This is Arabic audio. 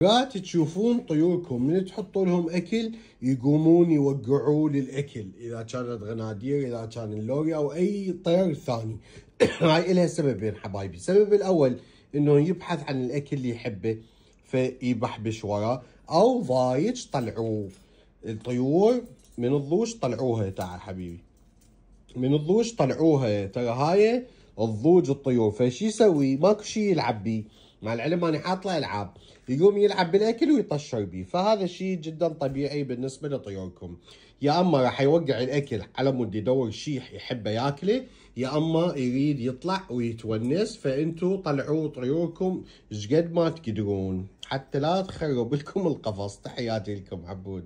لا تشوفون طيوركم من تحطوا لهم اكل يقومون يوقعوا للاكل، اذا كانت غنادير، اذا كان اللوري او اي طير ثاني. هاي لها سببين حبايبي. السبب الاول انه يبحث عن الاكل اللي يحبه فيبحبش وراه، او ضايج طلعوه. الطيور من الضوج طلعوها، تعال حبيبي، من الضوج طلعوها، ترى هاي الضوج الطيور. فشي يسوي؟ ماكو شي يلعب بيه، مع العلم اني حاط له العاب، يقوم يلعب بالاكل ويطشر بيه. فهذا شيء جدا طبيعي بالنسبه لطيوركم. يا اما راح يوقع الاكل على مود يدور شيء يحبه ياكله، يا اما يريد يطلع ويتونس. فانتوا طلعوا طيوركم شقد ما تقدرون حتى لا تخرب لكم القفص. تحياتي لكم عبود.